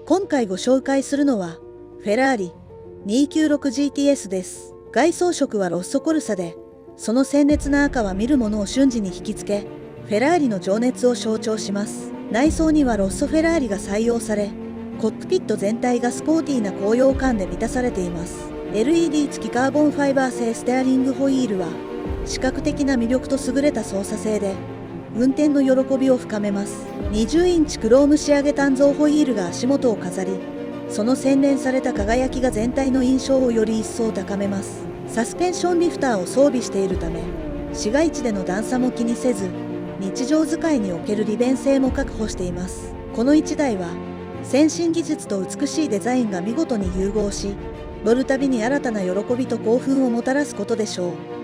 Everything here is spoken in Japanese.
今回ご紹介するのは、フェラーリ 296GTS です。外装色はロッソコルサで、その鮮烈な赤は見る者を瞬時に引きつけ、フェラーリの情熱を象徴します。内装にはロッソフェラーリが採用され、コックピット全体がスポーティーな高揚感で満たされています。LED 付きカーボンファイバー製ステアリングホイールは、視覚的な魅力と優れた操作性で、運転の喜びを深めます。20インチクローム仕上げ単造ホイールが足元を飾り、その洗練された輝きが全体の印象をより一層高めます。サスペンションリフターを装備しているため、市街地での段差も気にせず、日常使いにおける利便性も確保しています。この1台は、先進技術と美しいデザインが見事に融合し、乗るたびに新たな喜びと興奮をもたらすことでしょう。